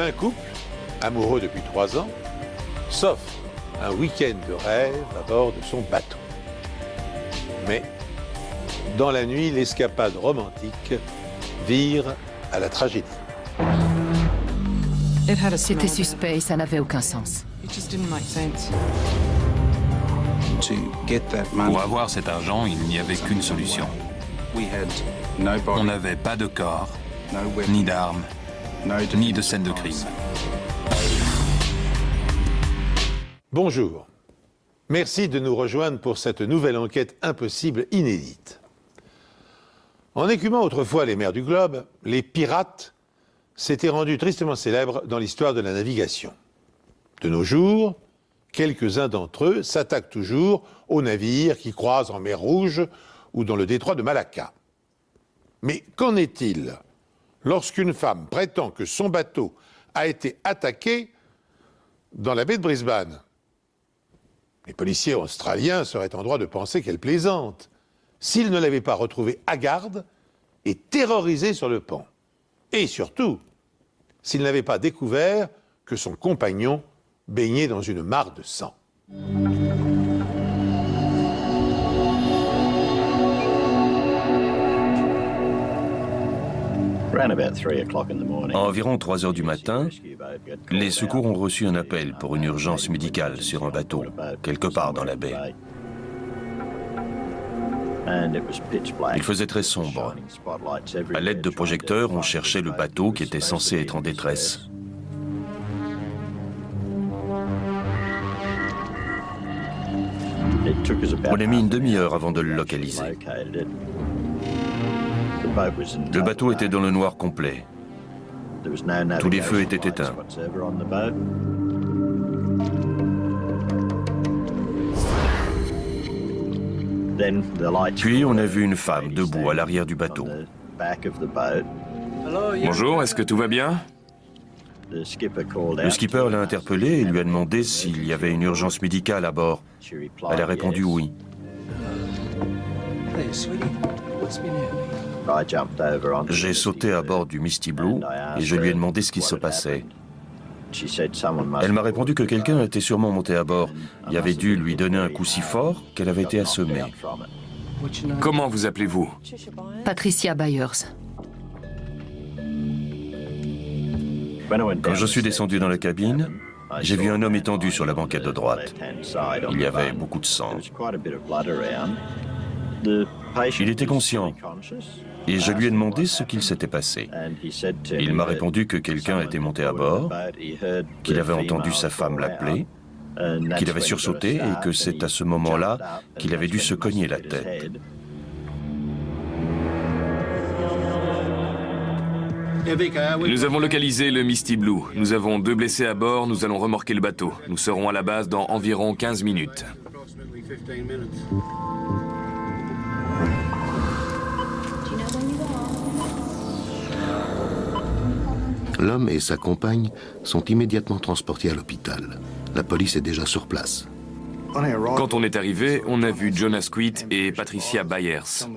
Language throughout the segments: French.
Un couple, amoureux depuis 3 ans, s'offre un week-end de rêve à bord de son bateau. Mais, dans la nuit, l'escapade romantique vire à la tragédie. C'était suspect et ça n'avait aucun sens. Pour avoir cet argent, il n'y avait qu'une solution. On n'avait pas de corps, ni d'armes, ni de scène de crime. Bonjour. Merci de nous rejoindre pour cette nouvelle enquête impossible inédite. En écumant autrefois les mers du globe, les pirates s'étaient rendus tristement célèbres dans l'histoire de la navigation. De nos jours, quelques-uns d'entre eux s'attaquent toujours aux navires qui croisent en mer Rouge ou dans le détroit de Malacca. Mais qu'en est-il lorsqu'une femme prétend que son bateau a été attaqué dans la baie de Brisbane? Les policiers australiens seraient en droit de penser qu'elle plaisante, s'ils ne l'avaient pas retrouvée à garde et terrorisée sur le pont. Et surtout, s'ils n'avaient pas découvert que son compagnon baignait dans une mare de sang. À environ 3 heures du matin, les secours ont reçu un appel pour une urgence médicale sur un bateau, quelque part dans la baie. Il faisait très sombre. À l'aide de projecteurs, on cherchait le bateau qui était censé être en détresse. On a mis une demi-heure avant de le localiser. Le bateau était dans le noir complet. Tous les feux étaient éteints. Puis on a vu une femme debout à l'arrière du bateau. Bonjour, est-ce que tout va bien? Le skipper l'a interpellée et lui a demandé s'il y avait une urgence médicale à bord. Elle a répondu oui. J'ai sauté à bord du Misty Blue et je lui ai demandé ce qui se passait. Elle m'a répondu que quelqu'un était sûrement monté à bord et avait dû lui donner un coup si fort qu'elle avait été assommée. Comment vous appelez-vous? Patricia Byers. Quand je suis descendu dans la cabine, j'ai vu un homme étendu sur la banquette de droite. Il y avait beaucoup de sang. Il était conscient et je lui ai demandé ce qu'il s'était passé. Il m'a répondu que quelqu'un était monté à bord, qu'il avait entendu sa femme l'appeler, qu'il avait sursauté et que c'est à ce moment-là qu'il avait dû se cogner la tête. Nous avons localisé le Misty Blue. Nous avons 2 blessés à bord, nous allons remorquer le bateau. Nous serons à la base dans environ 15 minutes. L'homme et sa compagne sont immédiatement transportés à l'hôpital. La police est déjà sur place. Quand on est arrivé, on a vu John Asquith et Patricia Byers.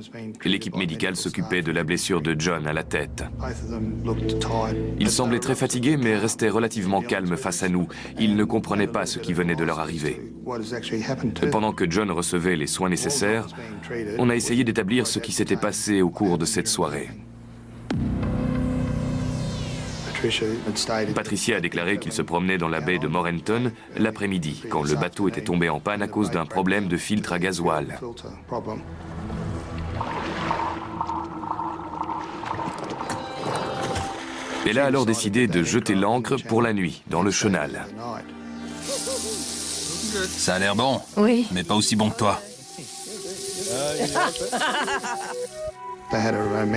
L'équipe médicale s'occupait de la blessure de John à la tête. Ils semblaient très fatigués mais restaient relativement calmes face à nous. Ils ne comprenaient pas ce qui venait de leur arriver. Pendant que John recevait les soins nécessaires, on a essayé d'établir ce qui s'était passé au cours de cette soirée. Patricia a déclaré qu'il se promenait dans la baie de Morenton l'après-midi, quand le bateau était tombé en panne à cause d'un problème de filtre à gasoil. Elle a alors décidé de jeter l'ancre pour la nuit, dans le chenal. Ça a l'air bon, Oui. mais pas aussi bon que toi.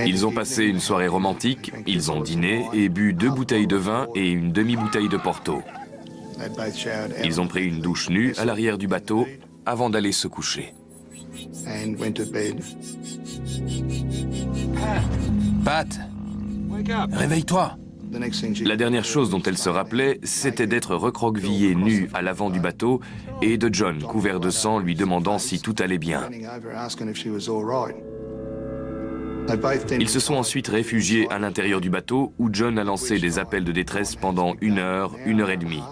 Ils ont passé une soirée romantique, ils ont dîné et bu 2 bouteilles de vin et une demi-bouteille de Porto. Ils ont pris une douche nue à l'arrière du bateau avant d'aller se coucher. Pat, réveille-toi. La dernière chose dont elle se rappelait, c'était d'être recroquevillée nue à l'avant du bateau et de John, couvert de sang, lui demandant si tout allait bien. Ils se sont ensuite réfugiés à l'intérieur du bateau où John a lancé des appels de détresse pendant 1 heure et demie.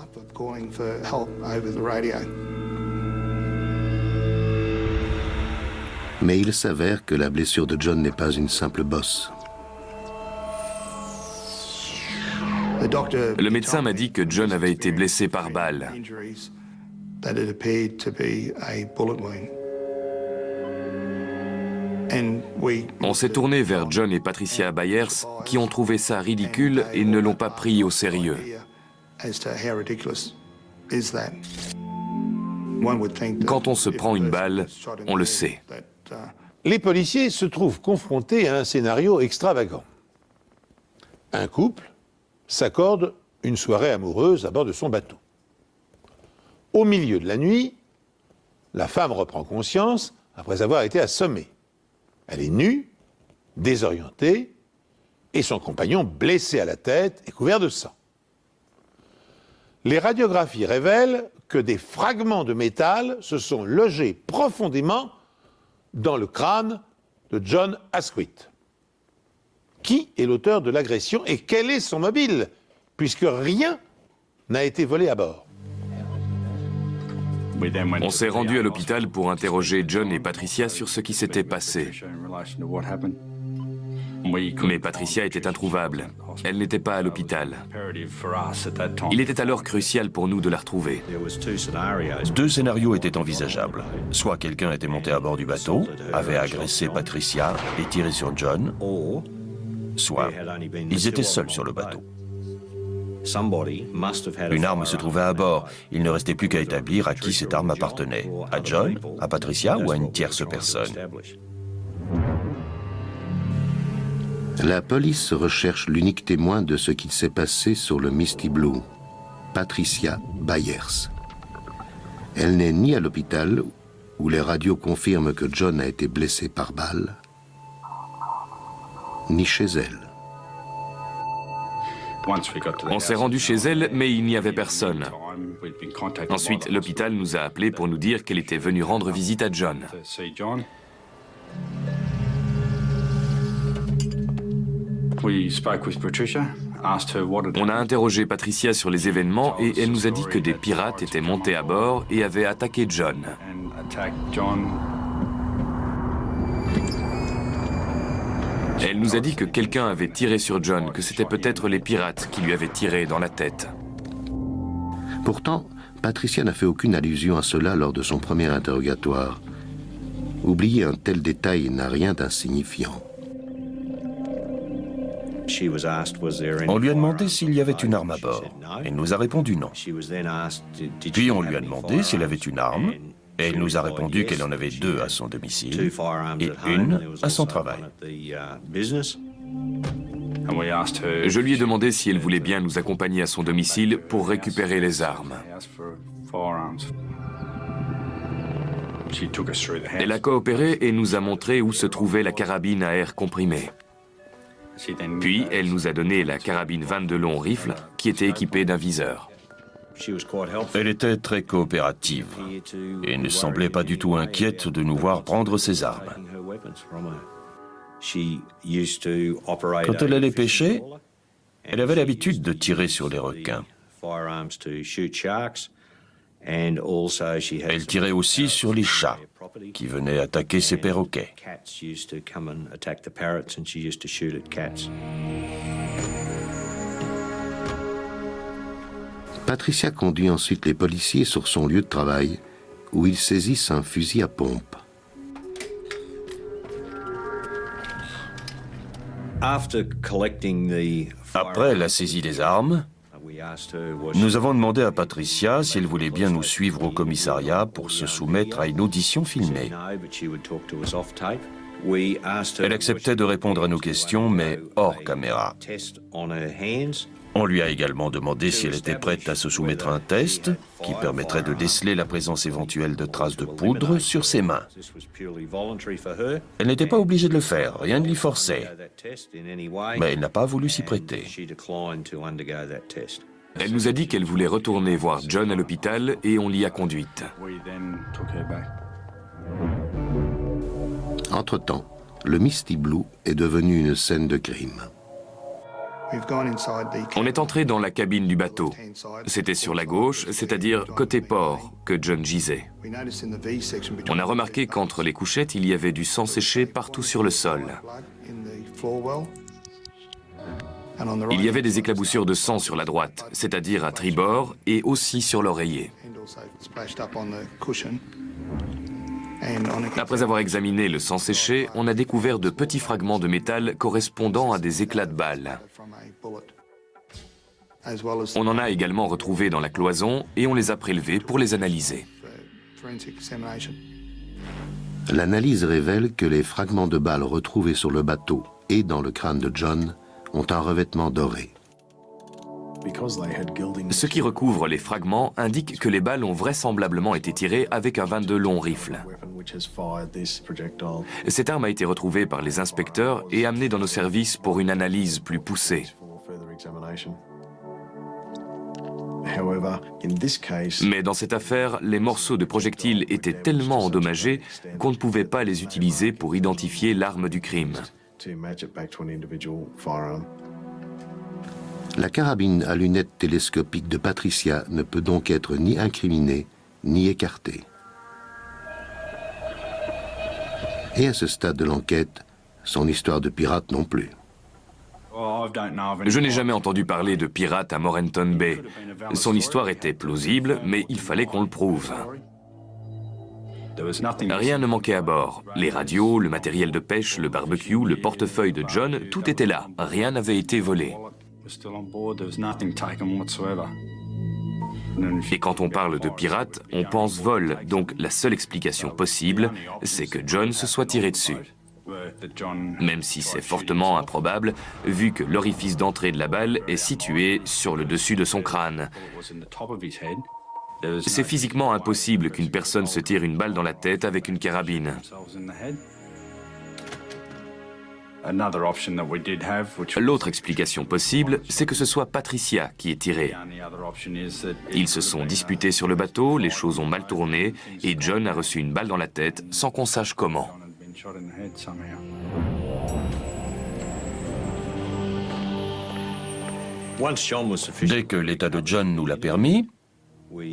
Mais il s'avère que la blessure de John n'est pas une simple bosse. Le médecin m'a dit que John avait été blessé par balle. On s'est tourné vers John et Patricia Byers qui ont trouvé ça ridicule et ne l'ont pas pris au sérieux. Quand on se prend une balle, on le sait. Les policiers se trouvent confrontés à un scénario extravagant. Un couple s'accorde une soirée amoureuse à bord de son bateau. Au milieu de la nuit, la femme reprend conscience après avoir été assommée. Elle est nue, désorientée, et son compagnon blessé à la tête et couvert de sang. Les radiographies révèlent que des fragments de métal se sont logés profondément dans le crâne de John Asquith. Qui est l'auteur de l'agression et quel est son mobile, puisque rien n'a été volé à bord? On s'est rendu à l'hôpital pour interroger John et Patricia sur ce qui s'était passé. Mais Patricia était introuvable. Elle n'était pas à l'hôpital. Il était alors crucial pour nous de la retrouver. 2 scénarios étaient envisageables. Soit quelqu'un était monté à bord du bateau, avait agressé Patricia et tiré sur John, soit ils étaient seuls sur le bateau. Une arme se trouvait à bord. Il ne restait plus qu'à établir à qui cette arme appartenait. À John, à Patricia ou à une tierce personne. La police recherche l'unique témoin de ce qu'il s'est passé sur le Misty Blue, Patricia Byers. Elle n'est ni à l'hôpital, où les radios confirment que John a été blessé par balle, ni chez elle. On s'est rendu chez elle, mais il n'y avait personne. Ensuite, l'hôpital nous a appelés pour nous dire qu'elle était venue rendre visite à John. On a interrogé Patricia sur les événements et elle nous a dit que des pirates étaient montés à bord et avaient attaqué John. Elle nous a dit que quelqu'un avait tiré sur John, que c'était peut-être les pirates qui lui avaient tiré dans la tête. Pourtant, Patricia n'a fait aucune allusion à cela lors de son premier interrogatoire. Oublier un tel détail n'a rien d'insignifiant. On lui a demandé s'il y avait une arme à bord. Elle nous a répondu non. Puis on lui a demandé s'il avait une arme. Et elle nous a répondu qu'elle en avait 2 à son domicile et 1 à son travail. Je lui ai demandé si elle voulait bien nous accompagner à son domicile pour récupérer les armes. Elle a coopéré et nous a montré où se trouvait la carabine à air comprimé. Puis elle nous a donné la carabine 22 long rifle qui était équipée d'un viseur. Elle était très coopérative et ne semblait pas du tout inquiète de nous voir prendre ses armes. Quand elle allait pêcher, elle avait l'habitude de tirer sur les requins. Elle tirait aussi sur les chats qui venaient attaquer ses perroquets. Patricia conduit ensuite les policiers sur son lieu de travail, où ils saisissent un fusil à pompe. Après la saisie des armes, nous avons demandé à Patricia si elle voulait bien nous suivre au commissariat pour se soumettre à une audition filmée. Elle acceptait de répondre à nos questions, mais hors caméra. On lui a également demandé si elle était prête à se soumettre à un test qui permettrait de déceler la présence éventuelle de traces de poudre sur ses mains. Elle n'était pas obligée de le faire, rien ne l'y forçait. Mais elle n'a pas voulu s'y prêter. Elle nous a dit qu'elle voulait retourner voir John à l'hôpital et on l'y a conduite. Entre-temps, le Misty Blue est devenu une scène de crime. On est entré dans la cabine du bateau. C'était sur la gauche, c'est-à-dire côté port, que John gisait. On a remarqué qu'entre les couchettes, il y avait du sang séché partout sur le sol. Il y avait des éclaboussures de sang sur la droite, c'est-à-dire à tribord et aussi sur l'oreiller. Après avoir examiné le sang séché, on a découvert de petits fragments de métal correspondant à des éclats de balles. On en a également retrouvé dans la cloison et on les a prélevés pour les analyser. L'analyse révèle que les fragments de balles retrouvés sur le bateau et dans le crâne de John ont un revêtement doré. Ce qui recouvre les fragments indique que les balles ont vraisemblablement été tirées avec un 22 long rifle. Cette arme a été retrouvée par les inspecteurs et amenée dans nos services pour une analyse plus poussée. Mais dans cette affaire, les morceaux de projectiles étaient tellement endommagés qu'on ne pouvait pas les utiliser pour identifier l'arme du crime. La carabine à lunettes télescopiques de Patricia ne peut donc être ni incriminée ni écartée. Et à ce stade de l'enquête, son histoire de pirate non plus. Je n'ai jamais entendu parler de pirate à Moreton Bay. Son histoire était plausible, mais il fallait qu'on le prouve. Rien ne manquait à bord. Les radios, le matériel de pêche, le barbecue, le portefeuille de John, tout était là. Rien n'avait été volé. Et quand on parle de pirate, on pense vol, donc la seule explication possible, c'est que John se soit tiré dessus. Même si c'est fortement improbable, vu que l'orifice d'entrée de la balle est situé sur le dessus de son crâne. C'est physiquement impossible qu'une personne se tire une balle dans la tête avec une carabine. L'autre explication possible, c'est que ce soit Patricia qui ait tiré. Ils se sont disputés sur le bateau, les choses ont mal tourné, et John a reçu une balle dans la tête sans qu'on sache comment. Dès que l'état de John nous l'a permis,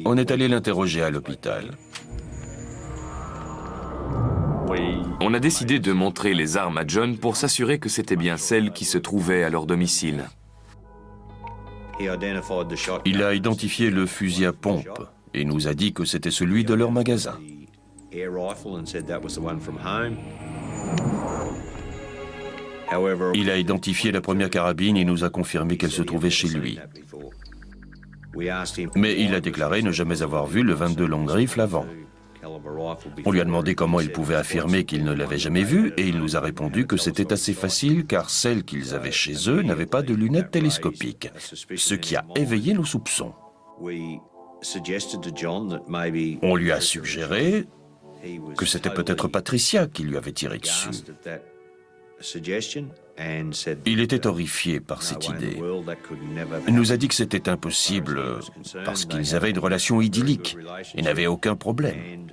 on est allé l'interroger à l'hôpital. On a décidé de montrer les armes à John pour s'assurer que c'était bien celles qui se trouvaient à leur domicile. Il a identifié le fusil à pompe et nous a dit que c'était celui de leur magasin. Il a identifié la première carabine et nous a confirmé qu'elle se trouvait chez lui. Mais il a déclaré ne jamais avoir vu le 22 long rifle avant. On lui a demandé comment il pouvait affirmer qu'il ne l'avait jamais vu et il nous a répondu que c'était assez facile car celles qu'ils avaient chez eux n'avaient pas de lunettes télescopiques, ce qui a éveillé nos soupçons. On lui a suggéré que c'était peut-être Patricia qui lui avait tiré dessus. Il était horrifié par cette idée. Il nous a dit que c'était impossible parce qu'ils avaient une relation idyllique et n'avaient aucun problème.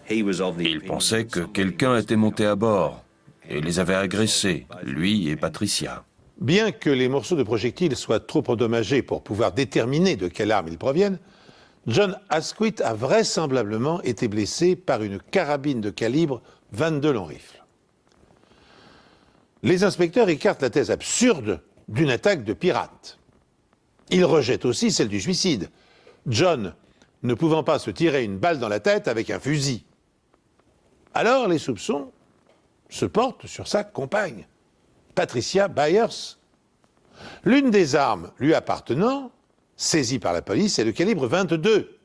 Il pensait que quelqu'un était monté à bord et les avait agressés, lui et Patricia. Bien que les morceaux de projectiles soient trop endommagés pour pouvoir déterminer de quelle arme ils proviennent, John Asquith a vraisemblablement été blessé par une carabine de calibre 22 long rifle. Les inspecteurs écartent la thèse absurde d'une attaque de pirate. Ils rejettent aussi celle du suicide, John ne pouvant pas se tirer une balle dans la tête avec un fusil. Alors les soupçons se portent sur sa compagne, Patricia Byers. L'une des armes lui appartenant, saisie par la police, est de calibre 22.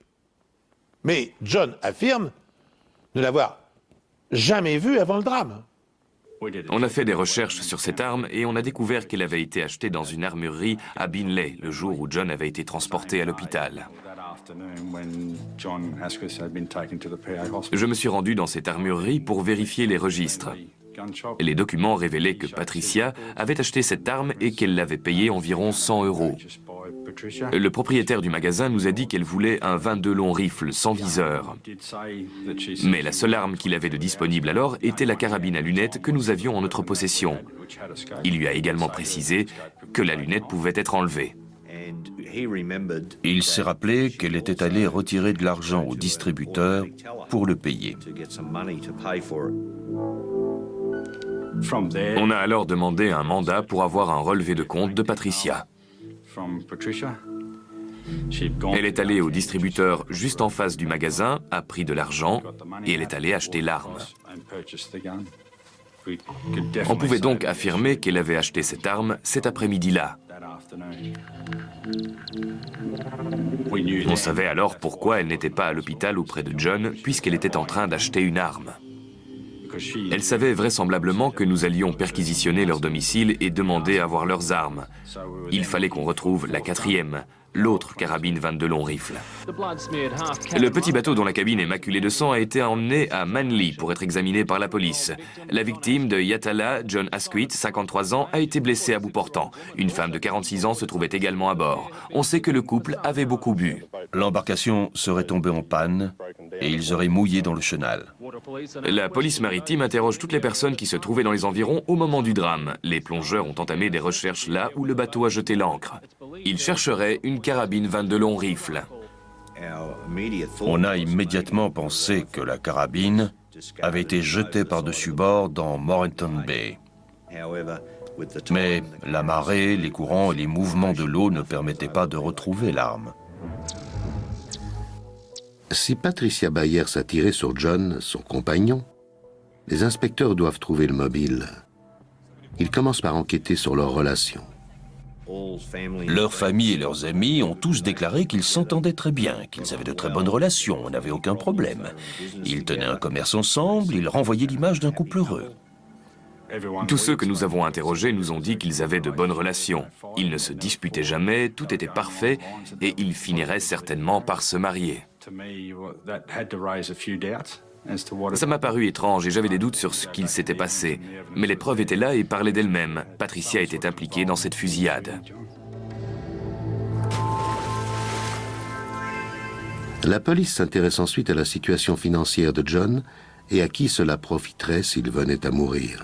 Mais John affirme ne l'avoir jamais vue avant le drame. On a fait des recherches sur cette arme et on a découvert qu'elle avait été achetée dans une armurerie à Binley le jour où John avait été transporté à l'hôpital. Je me suis rendu dans cette armurerie pour vérifier les registres. Les documents révélaient que Patricia avait acheté cette arme et qu'elle l'avait payée environ 100 €. Le propriétaire du magasin nous a dit qu'elle voulait un 22 long rifle sans viseur. Mais la seule arme qu'il avait de disponible alors était la carabine à lunettes que nous avions en notre possession. Il lui a également précisé que la lunette pouvait être enlevée. Il s'est rappelé qu'elle était allée retirer de l'argent au distributeur pour le payer. On a alors demandé un mandat pour avoir un relevé de compte de Patricia. Elle est allée au distributeur juste en face du magasin, a pris de l'argent et elle est allée acheter l'arme. On pouvait donc affirmer qu'elle avait acheté cette arme cet après-midi-là. On savait alors pourquoi elle n'était pas à l'hôpital auprès de John, puisqu'elle était en train d'acheter une arme. Elle savait vraisemblablement que nous allions perquisitionner leur domicile et demander à voir leurs armes. Il fallait qu'on retrouve la quatrième, l'autre carabine 22 long rifle. Le petit bateau dont la cabine est maculée de sang a été emmené à Manly pour être examiné par la police. La victime de Yatala, John Asquith, 53 ans, a été blessée à bout portant. Une femme de 46 ans se trouvait également à bord. On sait que le couple avait beaucoup bu. L'embarcation serait tombée en panne et ils auraient mouillé dans le chenal. La police maritime interroge toutes les personnes qui se trouvaient dans les environs au moment du drame. Les plongeurs ont entamé des recherches là où le bateau a jeté l'ancre. Ils chercheraient une carabine 22 long rifle. On a immédiatement pensé que la carabine avait été jetée par-dessus bord dans Moreton Bay. Mais la marée, les courants et les mouvements de l'eau ne permettaient pas de retrouver l'arme. Si Patricia Byers a tiré sur John, son compagnon, les inspecteurs doivent trouver le mobile. Ils commencent par enquêter sur leur relation. Leur famille et leurs amis ont tous déclaré qu'ils s'entendaient très bien, qu'ils avaient de très bonnes relations, on n'avait aucun problème. Ils tenaient un commerce ensemble, ils renvoyaient l'image d'un couple heureux. Tous ceux que nous avons interrogés nous ont dit qu'ils avaient de bonnes relations. Ils ne se disputaient jamais, tout était parfait et ils finiraient certainement par se marier. Ça m'a paru étrange et j'avais des doutes sur ce qu'il s'était passé. Mais les preuves étaient là et parlaient d'elles-mêmes. Patricia était impliquée dans cette fusillade. La police s'intéresse ensuite à la situation financière de John et à qui cela profiterait s'il venait à mourir.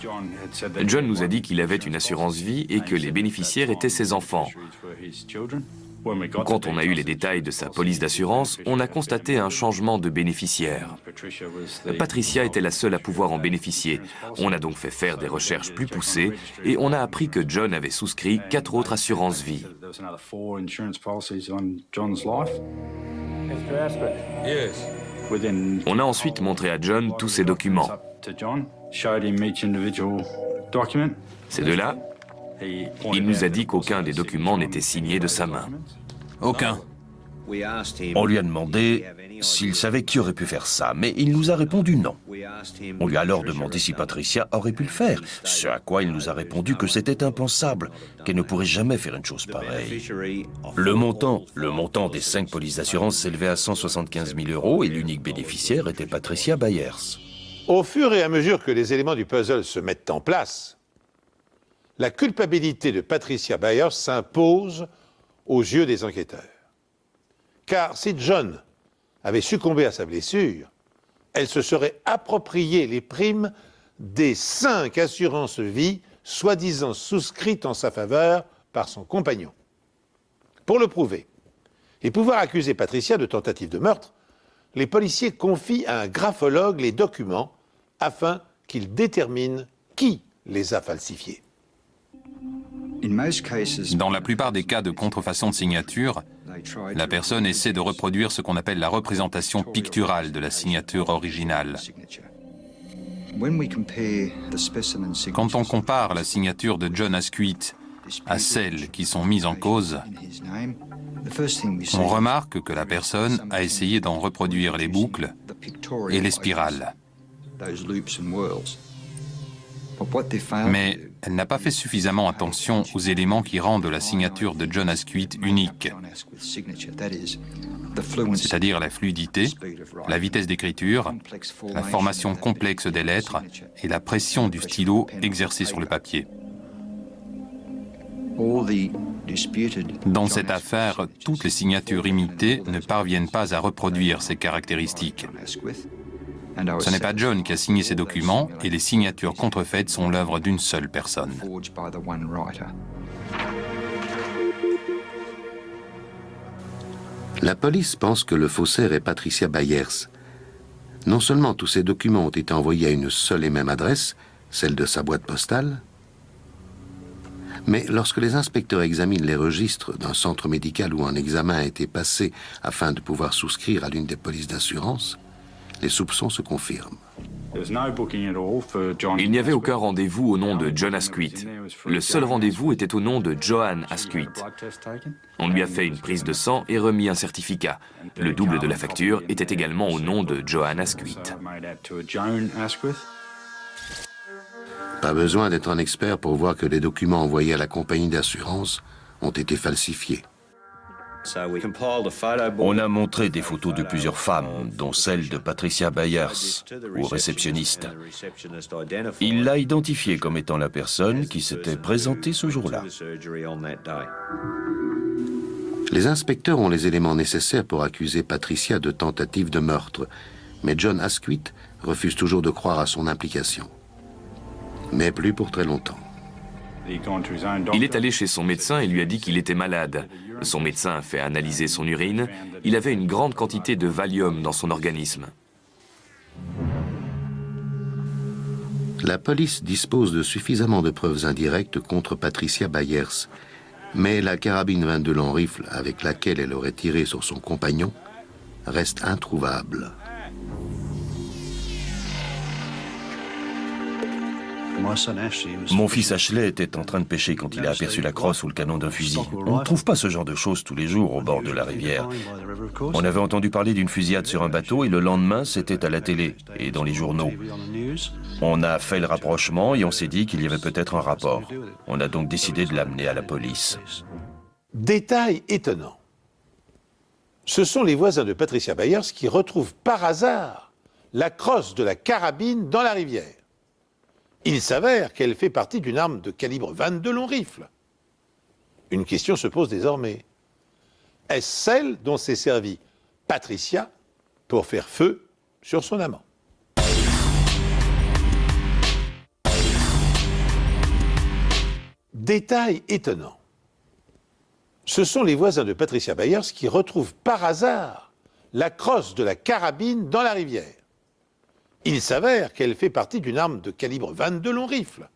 John nous a dit qu'il avait une assurance vie et que les bénéficiaires étaient ses enfants. Quand on a eu les détails de sa police d'assurance, on a constaté un changement de bénéficiaire. Patricia était la seule à pouvoir en bénéficier. On a donc fait faire des recherches plus poussées et on a appris que John avait souscrit 4 autres assurances vie. On a ensuite montré à John tous ses documents. Ces deux-là, il nous a dit qu'aucun des documents n'était signé de sa main. Aucun. On lui a demandé s'il savait qui aurait pu faire ça, mais il nous a répondu non. On lui a alors demandé si Patricia aurait pu le faire, ce à quoi il nous a répondu que c'était impensable, qu'elle ne pourrait jamais faire une chose pareille. Le montant des 5 polices d'assurance s'élevait à 175 000 € et l'unique bénéficiaire était Patricia Byers. Au fur et à mesure que les éléments du puzzle se mettent en place, la culpabilité de Patricia Byers s'impose aux yeux des enquêteurs. Car si John avait succombé à sa blessure, elle se serait approprié les primes des 5 assurances-vie soi-disant souscrites en sa faveur par son compagnon. Pour le prouver et pouvoir accuser Patricia de tentative de meurtre, les policiers confient à un graphologue les documents afin qu'il détermine qui les a falsifiés. Dans la plupart des cas de contrefaçon de signature, la personne essaie de reproduire ce qu'on appelle la représentation picturale de la signature originale. Quand on compare la signature de John Asquith à celles qui sont mises en cause, on remarque que la personne a essayé d'en reproduire les boucles et les spirales. Mais elle n'a pas fait suffisamment attention aux éléments qui rendent la signature de John Asquith unique, c'est-à-dire la fluidité, la vitesse d'écriture, la formation complexe des lettres et la pression du stylo exercée sur le papier. Dans cette affaire, toutes les signatures imitées ne parviennent pas à reproduire ces caractéristiques. Ce n'est pas John qui a signé ces documents et les signatures contrefaites sont l'œuvre d'une seule personne. La police pense que le faussaire est Patricia Byers. Non seulement tous ces documents ont été envoyés à une seule et même adresse, celle de sa boîte postale, mais lorsque les inspecteurs examinent les registres d'un centre médical où un examen a été passé afin de pouvoir souscrire à l'une des polices d'assurance, les soupçons se confirment. Il n'y avait aucun rendez-vous au nom de John Asquith. Le seul rendez-vous était au nom de Joanne Asquith. On lui a fait une prise de sang et remis un certificat. Le double de la facture était également au nom de Joanne Asquith. Pas besoin d'être un expert pour voir que les documents envoyés à la compagnie d'assurance ont été falsifiés. On a montré des photos de plusieurs femmes, dont celle de Patricia Byers, au réceptionniste. Il l'a identifiée comme étant la personne qui s'était présentée ce jour-là. Les inspecteurs ont les éléments nécessaires pour accuser Patricia de tentative de meurtre, mais John Asquith refuse toujours de croire à son implication. Mais plus pour très longtemps. Il est allé chez son médecin et lui a dit qu'il était malade. Son médecin a fait analyser son urine. Il avait une grande quantité de Valium dans son organisme. La police dispose de suffisamment de preuves indirectes contre Patricia Byers, mais la carabine 22 long rifle avec laquelle elle aurait tiré sur son compagnon reste introuvable. Mon fils Ashley était en train de pêcher quand il a aperçu la crosse ou le canon d'un fusil. On ne trouve pas ce genre de choses tous les jours au bord de la rivière. On avait entendu parler d'une fusillade sur un bateau et le lendemain, c'était à la télé et dans les journaux. On a fait le rapprochement et on s'est dit qu'il y avait peut-être un rapport. On a donc décidé de l'amener à la police. Détail étonnant. Ce sont les voisins de Patricia Byers qui retrouvent par hasard la crosse de la carabine dans la rivière. Il s'avère qu'elle fait partie d'une arme de calibre 22 long rifle. Une question se pose désormais. Est-ce celle dont s'est servie Patricia pour faire feu sur son amant? Détail étonnant. Ce sont les voisins de Patricia Byers qui retrouvent par hasard la crosse de la carabine dans la rivière. Il s'avère qu'elle fait partie d'une arme de calibre 22 long rifle.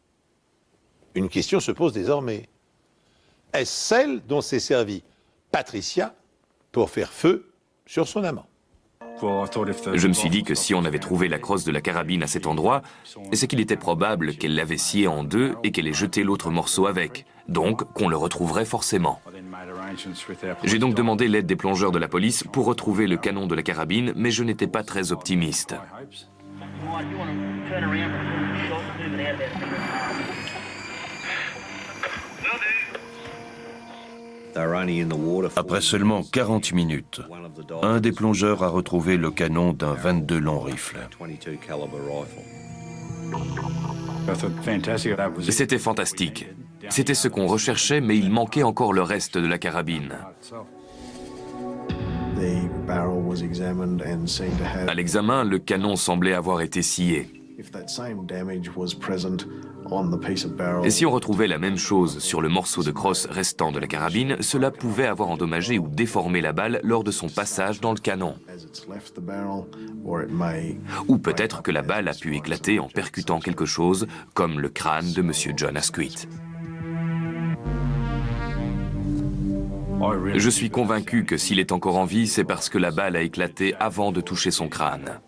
Une question se pose désormais. Est-ce celle dont s'est servie Patricia pour faire feu sur son amant? Je me suis dit que si on avait trouvé la crosse de la carabine à cet endroit, c'est qu'il était probable qu'elle l'avait scié en deux et qu'elle ait jeté l'autre morceau avec, donc qu'on le retrouverait forcément. J'ai donc demandé l'aide des plongeurs de la police pour retrouver le canon de la carabine, mais je n'étais pas très optimiste. Après seulement 40 minutes, un des plongeurs a retrouvé le canon d'un 22 long rifle. C'était fantastique. C'était ce qu'on recherchait, mais il manquait encore le reste de la carabine. À l'examen, le canon semblait avoir été scié. Et si on retrouvait la même chose sur le morceau de crosse restant de la carabine, cela pouvait avoir endommagé ou déformé la balle lors de son passage dans le canon. Ou peut-être que la balle a pu éclater en percutant quelque chose, comme le crâne de M. John Asquith. Je suis convaincu que s'il est encore en vie, c'est parce que la balle a éclaté avant de toucher son crâne.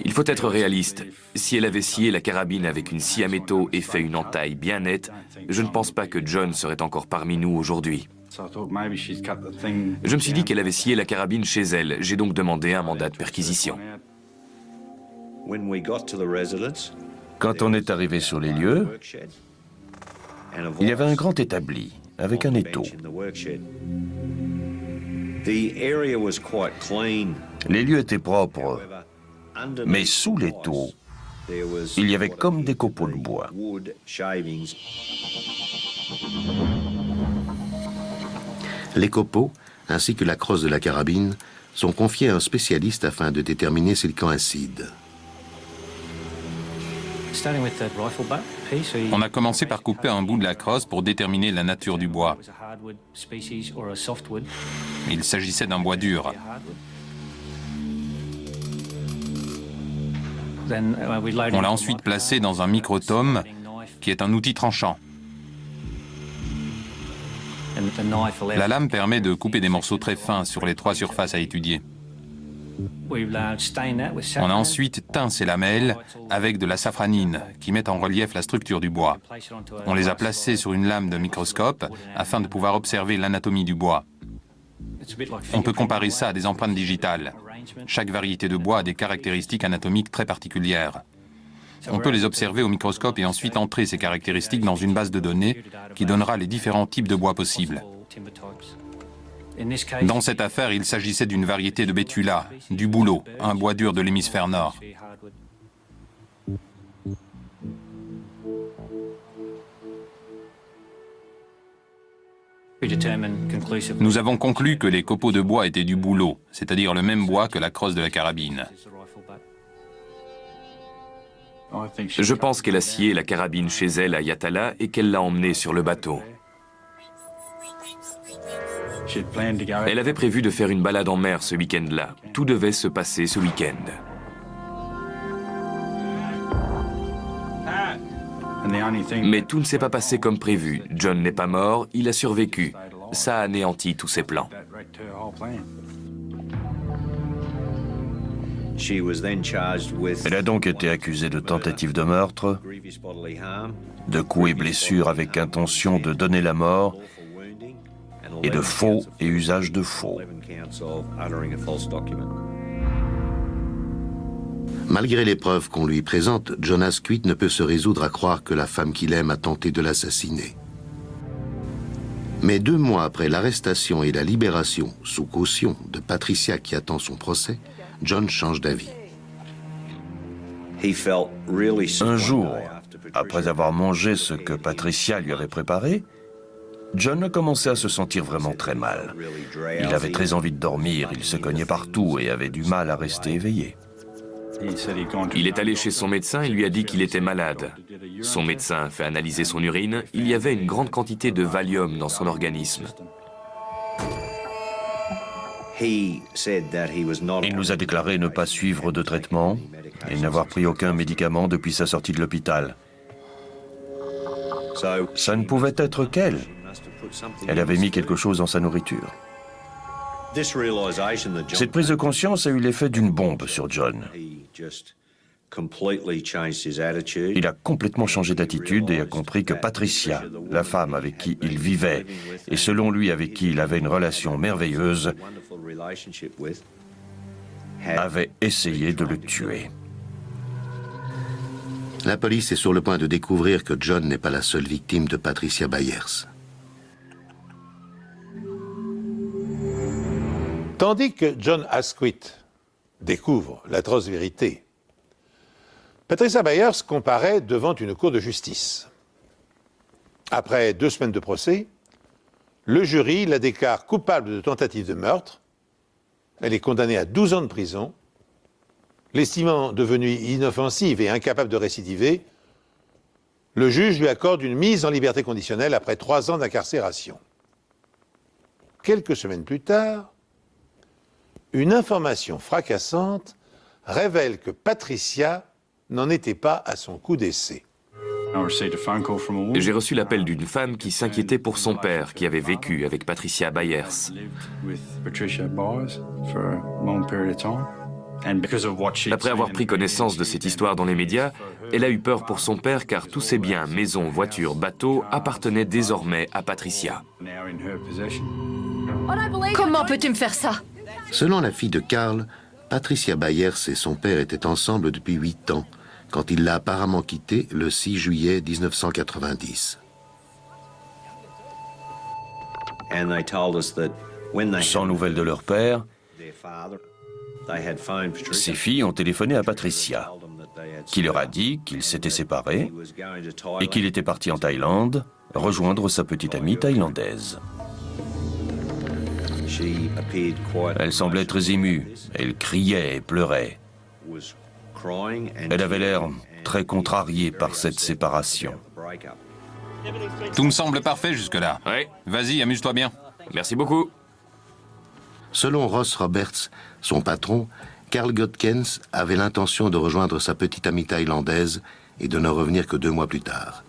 Il faut être réaliste. Si elle avait scié la carabine avec une scie à métaux et fait une entaille bien nette, je ne pense pas que John serait encore parmi nous aujourd'hui. Je me suis dit qu'elle avait scié la carabine chez elle. J'ai donc demandé un mandat de perquisition. Quand on est arrivé sur les lieux, il y avait un grand établi avec un étau. Les lieux étaient propres, mais sous l'étau, il y avait comme des copeaux de bois. Les copeaux, ainsi que la crosse de la carabine, sont confiés à un spécialiste afin de déterminer s'ils coïncident. On a commencé par couper un bout de la crosse pour déterminer la nature du bois. Il s'agissait d'un bois dur. On l'a ensuite placé dans un microtome, qui est un outil tranchant. La lame permet de couper des morceaux très fins sur les 3 surfaces à étudier. On a ensuite teint ces lamelles avec de la safranine, qui met en relief la structure du bois. On les a placées sur une lame de microscope afin de pouvoir observer l'anatomie du bois. On peut comparer ça à des empreintes digitales. Chaque variété de bois a des caractéristiques anatomiques très particulières. On peut les observer au microscope et ensuite entrer ces caractéristiques dans une base de données qui donnera les différents types de bois possibles. Dans cette affaire, il s'agissait d'une variété de bétula, du bouleau, un bois dur de l'hémisphère nord. Nous avons conclu que les copeaux de bois étaient du bouleau, c'est-à-dire le même bois que la crosse de la carabine. Je pense qu'elle a scié la carabine chez elle à Yatala et qu'elle l'a emmenée sur le bateau. Elle avait prévu de faire une balade en mer ce week-end-là. Tout devait se passer ce week-end. Mais tout ne s'est pas passé comme prévu. John n'est pas mort, il a survécu. Ça a anéanti tous ses plans. Elle a donc été accusée de tentative de meurtre, de coups et blessures avec intention de donner la mort, et de faux et usage de faux. Malgré les preuves qu'on lui présente, John Asquith ne peut se résoudre à croire que la femme qu'il aime a tenté de l'assassiner. Mais 2 mois après l'arrestation et la libération, sous caution, de Patricia qui attend son procès, John change d'avis. Un jour, après avoir mangé ce que Patricia lui avait préparé, John a commencé à se sentir vraiment très mal. Il avait très envie de dormir, il se cognait partout et avait du mal à rester éveillé. Il est allé chez son médecin et lui a dit qu'il était malade. Son médecin a fait analyser son urine. Il y avait une grande quantité de Valium dans son organisme. Il nous a déclaré ne pas suivre de traitement et n'avoir pris aucun médicament depuis sa sortie de l'hôpital. Ça ne pouvait être qu'elle. Elle avait mis quelque chose dans sa nourriture. Cette prise de conscience a eu l'effet d'une bombe sur John. Il a complètement changé d'attitude et a compris que Patricia, la femme avec qui il vivait, et selon lui avec qui il avait une relation merveilleuse, avait essayé de le tuer. La police est sur le point de découvrir que John n'est pas la seule victime de Patricia Byers. Tandis que John Asquith découvre l'atroce vérité, Patricia Byers comparaît devant une cour de justice. Après 2 semaines de procès, le jury la déclare coupable de tentative de meurtre. Elle est condamnée à 12 ans de prison. L'estimant devenue inoffensive et incapable de récidiver, le juge lui accorde une mise en liberté conditionnelle après 3 ans d'incarcération. Quelques semaines plus tard, une information fracassante révèle que Patricia n'en était pas à son coup d'essai. J'ai reçu l'appel d'une femme qui s'inquiétait pour son père, qui avait vécu avec Patricia Byers. Après avoir pris connaissance de cette histoire dans les médias, elle a eu peur pour son père car tous ses biens, maisons, voitures, bateaux, appartenaient désormais à Patricia. Comment peux-tu me faire ça? Selon la fille de Carl, Patricia Byers et son père étaient ensemble depuis 8 ans, quand il l'a apparemment quittée le 6 juillet 1990. Sans nouvelles de leur père, ces filles ont téléphoné à Patricia, qui leur a dit qu'ils s'étaient séparés et qu'il était parti en Thaïlande rejoindre sa petite amie thaïlandaise. Elle semblait très émue. Elle criait et pleurait. Elle avait l'air très contrariée par cette séparation. Tout me semble parfait jusque-là. Oui, Vas-y, amuse-toi bien. merci beaucoup. Selon Ross Roberts, son patron, Carl Godkens avait l'intention de rejoindre sa petite amie thaïlandaise et de ne revenir que 2 mois plus tard.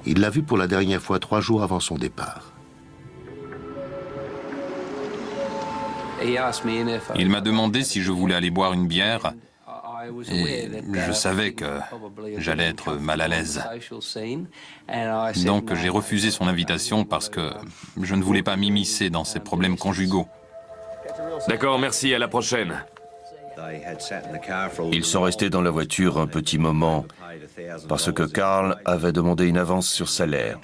Il l'a vue pour la dernière fois 3 jours avant son départ. Il m'a demandé si je voulais aller boire une bière et je savais que j'allais être mal à l'aise. Donc j'ai refusé son invitation parce que je ne voulais pas m'immiscer dans ses problèmes conjugaux. D'accord, merci, à la prochaine. Ils sont restés dans la voiture un petit moment parce que Carl avait demandé une avance sur salaire.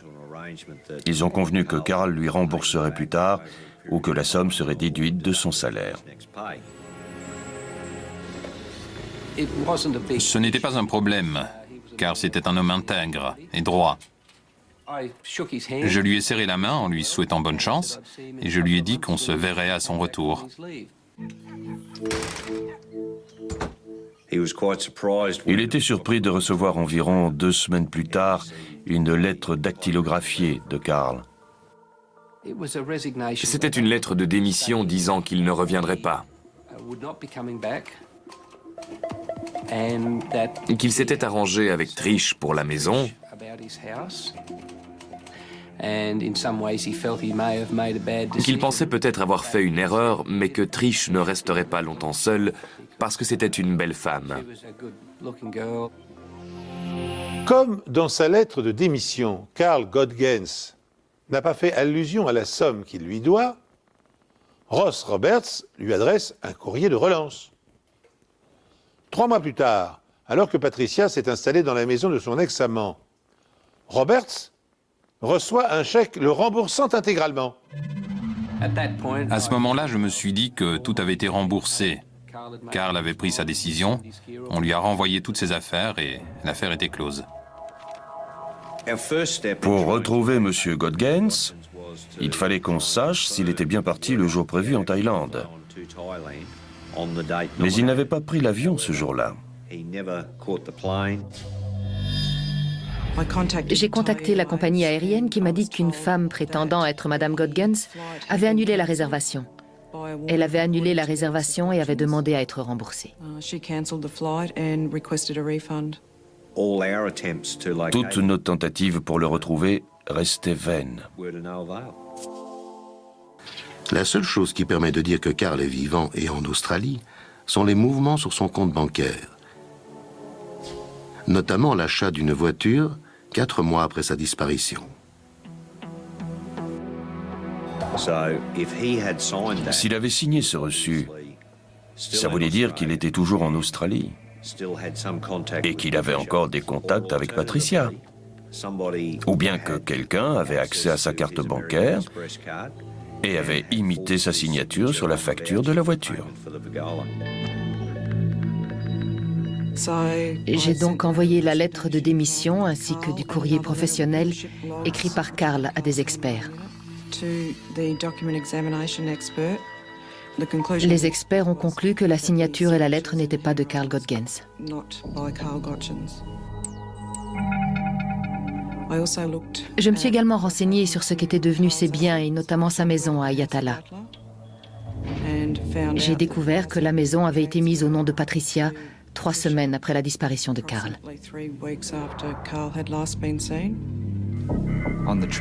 Ils ont convenu que Carl lui rembourserait plus tard ou que la somme serait déduite de son salaire. Ce n'était pas un problème, car c'était un homme intègre et droit. Je lui ai serré la main en lui souhaitant bonne chance et je lui ai dit qu'on se verrait à son retour. Il était surpris de recevoir environ 2 semaines plus tard une lettre dactylographiée de Carl. C'était une lettre de démission disant qu'il ne reviendrait pas. Qu'il s'était arrangé avec Trish pour la maison. Qu'il pensait peut-être avoir fait une erreur, mais que Trish ne resterait pas longtemps seule parce que c'était une belle femme. Comme dans sa lettre de démission, Carl Godgens n'a pas fait allusion à la somme qu'il lui doit, Ross Roberts lui adresse un courrier de relance. 3 mois plus tard, alors que Patricia s'est installée dans la maison de son ex-amant, Roberts reçoit un chèque le remboursant intégralement. À ce moment-là, je me suis dit que tout avait été remboursé. Carl avait pris sa décision, on lui a renvoyé toutes ses affaires et l'affaire était close. Pour retrouver M. Godgens, il fallait qu'on sache s'il était bien parti le jour prévu en Thaïlande. Mais il n'avait pas pris l'avion ce jour-là. J'ai contacté la compagnie aérienne qui m'a dit qu'une femme prétendant être Madame Godgens avait annulé la réservation. Elle avait annulé la réservation et avait demandé à être remboursée. Toutes nos tentatives pour le retrouver restaient vaines. La seule chose qui permet de dire que Carl est vivant et en Australie sont les mouvements sur son compte bancaire. Notamment l'achat d'une voiture 4 mois après sa disparition. S'il avait signé ce reçu, ça voulait dire qu'il était toujours en Australie et qu'il avait encore des contacts avec Patricia. Ou bien que quelqu'un avait accès à sa carte bancaire et avait imité sa signature sur la facture de la voiture. J'ai donc envoyé la lettre de démission ainsi que du courrier professionnel écrit par Carl à des experts. Les experts ont conclu que la signature et la lettre n'étaient pas de Carl Godgens. Je me suis également renseignée sur ce qu'étaient devenus ses biens et notamment sa maison à Yatala. J'ai découvert que la maison avait été mise au nom de Patricia 3 semaines après la disparition de Carl.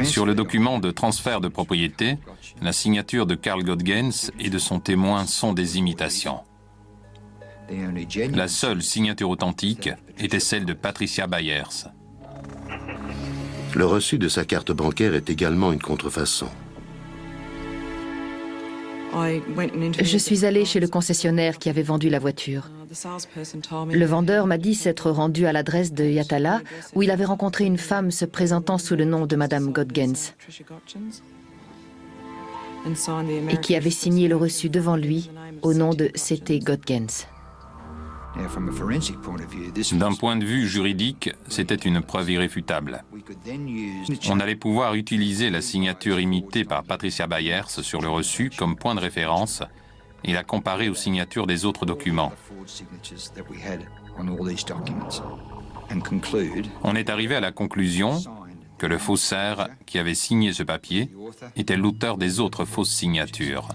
Sur le document de transfert de propriété, la signature de Carl Godgens et de son témoin sont des imitations. La seule signature authentique était celle de Patricia Byers. Le reçu de sa carte bancaire est également une contrefaçon. Je suis allée chez le concessionnaire qui avait vendu la voiture. Le vendeur m'a dit s'être rendu à l'adresse de Yatala, où il avait rencontré une femme se présentant sous le nom de Madame Godgens et qui avait signé le reçu devant lui au nom de C.T. Godgens. D'un point de vue juridique, c'était une preuve irréfutable. On allait pouvoir utiliser la signature imitée par Patricia Byers sur le reçu comme point de référence et la comparer aux signatures des autres documents. On est arrivé à la conclusion que le faussaire qui avait signé ce papier était l'auteur des autres fausses signatures.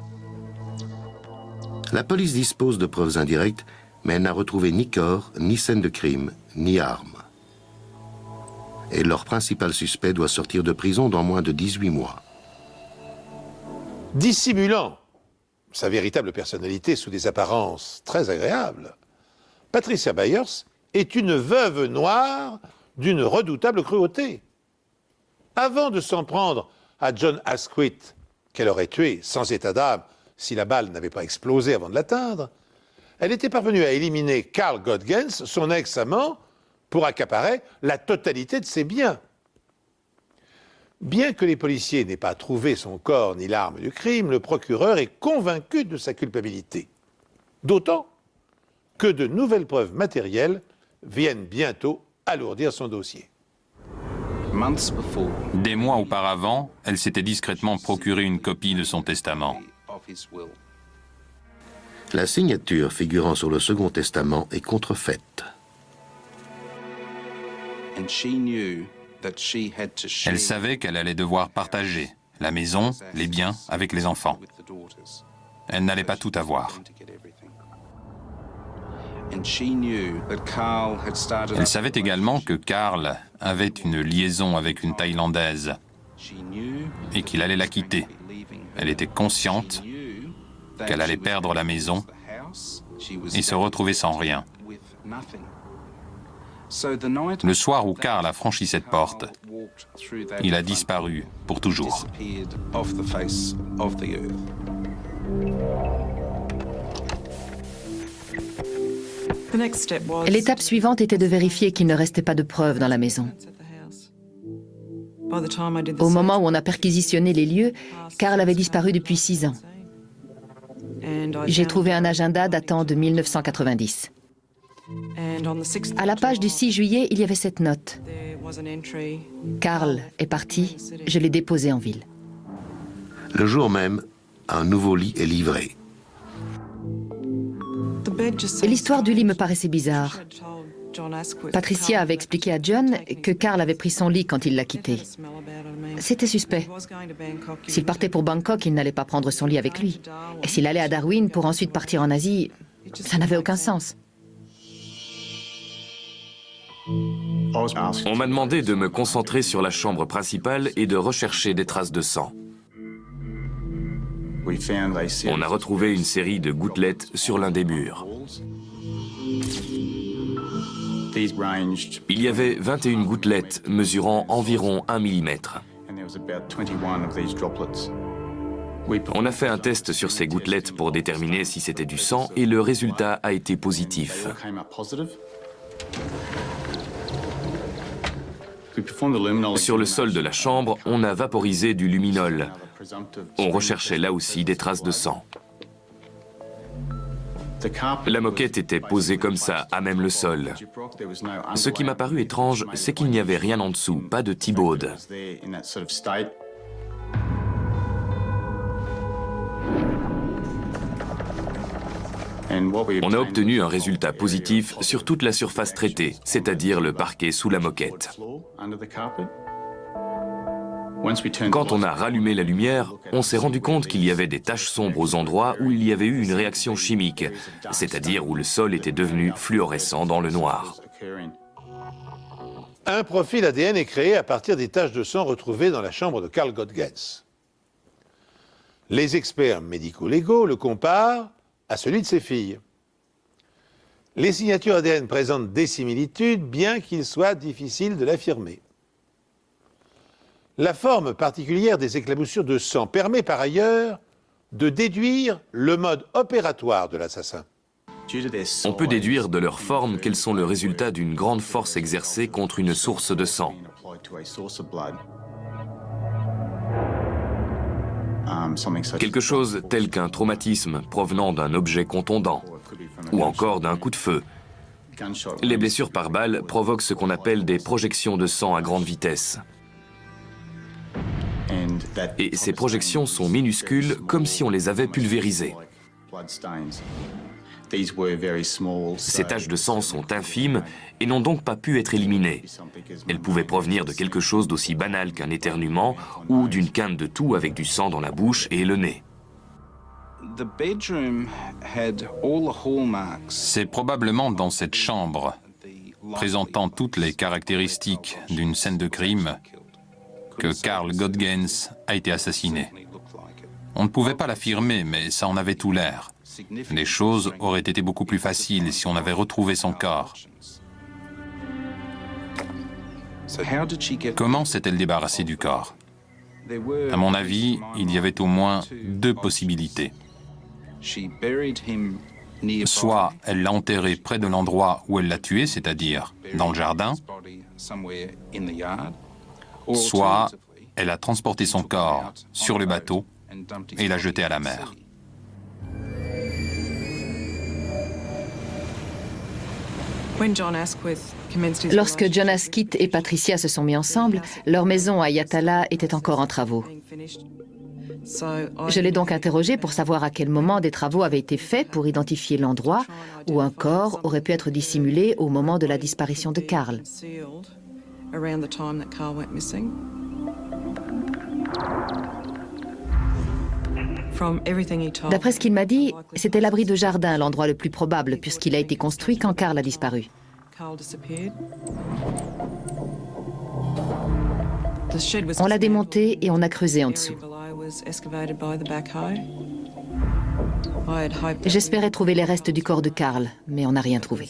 La police dispose de preuves indirectes, mais elle n'a retrouvé ni corps, ni scène de crime, ni armes. Et leur principal suspect doit sortir de prison dans moins de 18 mois. Dissimulant sa véritable personnalité sous des apparences très agréables, Patricia Byers est une veuve noire d'une redoutable cruauté. Avant de s'en prendre à John Asquith, qu'elle aurait tué sans état d'âme si la balle n'avait pas explosé avant de l'atteindre, elle était parvenue à éliminer Carl Godgens, son ex-amant, pour accaparer la totalité de ses biens. Bien que les policiers n'aient pas trouvé son corps ni l'arme du crime, le procureur est convaincu de sa culpabilité. D'autant que de nouvelles preuves matérielles viennent bientôt alourdir son dossier. Des mois auparavant, elle s'était discrètement procuré une copie de son testament. La signature figurant sur le Second Testament est contrefaite. Elle savait qu'elle allait devoir partager la maison, les biens avec les enfants. Elle n'allait pas tout avoir. Elle savait également que Carl avait une liaison avec une Thaïlandaise et qu'il allait la quitter. Elle était consciente qu'elle allait perdre la maison et se retrouver sans rien. Le soir où Carl a franchi cette porte, il a disparu pour toujours. L'étape suivante était de vérifier qu'il ne restait pas de preuves dans la maison. Au moment où on a perquisitionné les lieux, Carl avait disparu depuis 6 ans. J'ai trouvé un agenda datant de 1990. À la page du 6 juillet, il y avait cette note. Carl est parti, je l'ai déposé en ville. Le jour même, un nouveau lit est livré. L'histoire du lit me paraissait bizarre. Patricia avait expliqué à John que Carl avait pris son lit quand il l'a quitté. C'était suspect. S'il partait pour Bangkok, il n'allait pas prendre son lit avec lui. Et s'il allait à Darwin pour ensuite partir en Asie, ça n'avait aucun sens. On m'a demandé de me concentrer sur la chambre principale et de rechercher des traces de sang. On a retrouvé une série de gouttelettes sur l'un des murs. Il y avait 21 gouttelettes mesurant environ 1 mm. On a fait un test sur ces gouttelettes pour déterminer si c'était du sang et le résultat a été positif. Sur le sol de la chambre, on a vaporisé du luminol. On recherchait là aussi des traces de sang. La moquette était posée comme ça, à même le sol. Ce qui m'a paru étrange, c'est qu'il n'y avait rien en dessous, pas de Thibaude. On a obtenu un résultat positif sur toute la surface traitée, c'est-à-dire le parquet sous la moquette. Quand on a rallumé la lumière, on s'est rendu compte qu'il y avait des taches sombres aux endroits où il y avait eu une réaction chimique, c'est-à-dire où le sol était devenu fluorescent dans le noir. Un profil ADN est créé à partir des taches de sang retrouvées dans la chambre de Carl Godgens. Les experts médico-légaux le comparent à celui de ses filles. Les signatures ADN présentent des similitudes, bien qu'il soit difficile de l'affirmer. La forme particulière des éclaboussures de sang permet par ailleurs de déduire le mode opératoire de l'assassin. On peut déduire de leur forme qu'elles sont le résultat d'une grande force exercée contre une source de sang. Quelque chose tel qu'un traumatisme provenant d'un objet contondant, ou encore d'un coup de feu, Les blessures par balle provoquent ce qu'on appelle des projections de sang à grande vitesse. Et ces projections sont minuscules, comme si on les avait pulvérisées. Ces taches de sang sont infimes et n'ont donc pas pu être éliminées. Elles pouvaient provenir de quelque chose d'aussi banal qu'un éternuement ou d'une quinte de toux avec du sang dans la bouche et le nez. C'est probablement dans cette chambre, présentant toutes les caractéristiques d'une scène de crime, que Carl Godgens a été assassiné. On ne pouvait pas l'affirmer, mais ça en avait tout l'air. Les choses auraient été beaucoup plus faciles si on avait retrouvé son corps. Comment s'est-elle débarrassée du corps? À mon avis, il y avait au moins deux possibilités. Soit elle l'a enterré près de l'endroit où elle l'a tué, c'est-à-dire dans le jardin, soit elle a transporté son corps sur le bateau et l'a jeté à la mer. Lorsque John Asquith et Patricia se sont mis ensemble, leur maison à Yatala était encore en travaux. Je l'ai donc interrogé pour savoir à quel moment des travaux avaient été faits pour identifier l'endroit où un corps aurait pu être dissimulé au moment de la disparition de Carl. D'après ce qu'il m'a dit, c'était l'abri de jardin l'endroit le plus probable puisqu'il a été construit quand Carl a disparu. On l'a démonté et on a creusé en dessous. J'espérais trouver les restes du corps de Carl, mais on n'a rien trouvé.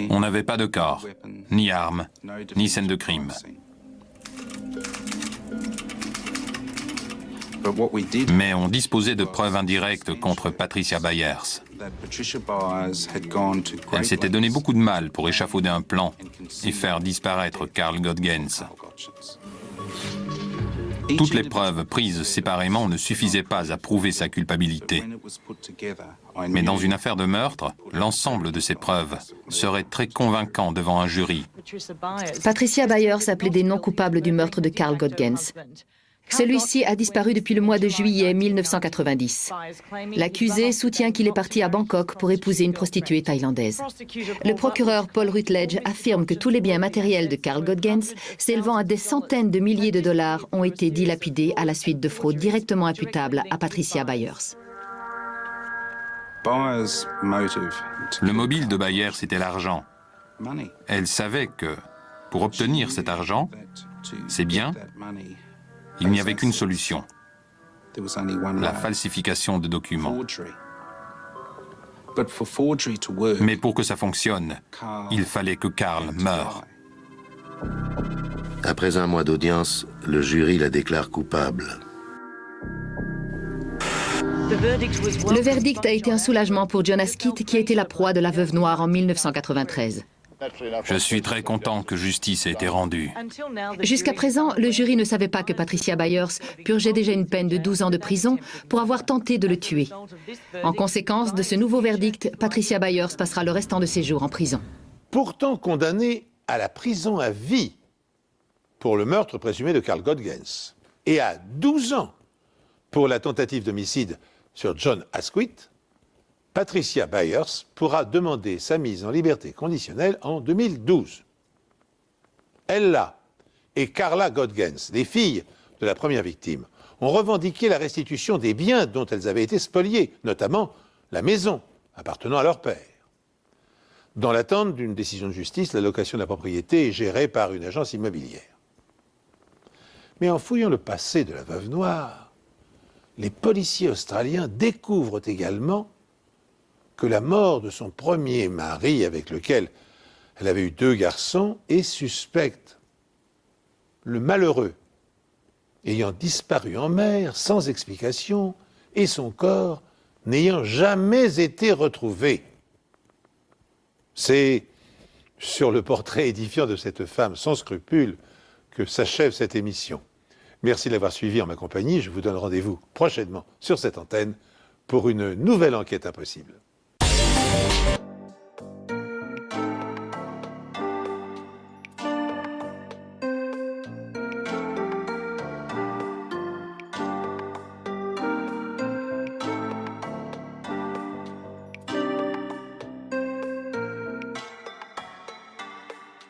On n'avait pas de corps, ni armes, ni scène de crime. Mais on disposait de preuves indirectes contre Patricia Byers. Elle s'était donné beaucoup de mal pour échafauder un plan et faire disparaître Carl Godgens. Toutes les preuves prises séparément ne suffisaient pas à prouver sa culpabilité. Mais dans une affaire de meurtre, l'ensemble de ces preuves serait très convaincant devant un jury. Patricia Byers appelait des non coupables du meurtre de Carl Godgens. Celui-ci a disparu depuis le mois de juillet 1990. L'accusé soutient qu'il est parti à Bangkok pour épouser une prostituée thaïlandaise. Le procureur Paul Rutledge affirme que tous les biens matériels de Carl Godgens, s'élevant à des centaines de milliers de dollars, ont été dilapidés à la suite de fraudes directement imputables à Patricia Byers. Le mobile de Byers, c'était l'argent. Elle savait que, pour obtenir cet argent, ces biens, il n'y avait qu'une solution, la falsification de documents. Mais pour que ça fonctionne, il fallait que Carl meure. Après un mois d'audience, le jury la déclare coupable. Le verdict a été un soulagement pour John Asquith, qui a été la proie de la veuve noire en 1993. Je suis très content que justice ait été rendue. Jusqu'à présent, le jury ne savait pas que Patricia Byers purgeait déjà une peine de 12 ans de prison pour avoir tenté de le tuer. En conséquence de ce nouveau verdict, Patricia Byers passera le restant de ses jours en prison. Pourtant condamnée à la prison à vie pour le meurtre présumé de Carl Godgens et à 12 ans pour la tentative d'homicide sur John Asquith, Patricia Byers pourra demander sa mise en liberté conditionnelle en 2012. Ella et Carla Godgens, les filles de la première victime, ont revendiqué la restitution des biens dont elles avaient été spoliées, notamment la maison appartenant à leur père. Dans l'attente d'une décision de justice, la location de la propriété est gérée par une agence immobilière. Mais en fouillant le passé de la veuve noire, les policiers australiens découvrent également que la mort de son premier mari, avec lequel elle avait eu 2 garçons, est suspecte. Le malheureux, ayant disparu en mer sans explication, et son corps n'ayant jamais été retrouvé. C'est sur le portrait édifiant de cette femme sans scrupules que s'achève cette émission. Merci de l'avoir suivi en ma compagnie. Je vous donne rendez-vous prochainement sur cette antenne pour une nouvelle enquête impossible. Thank you.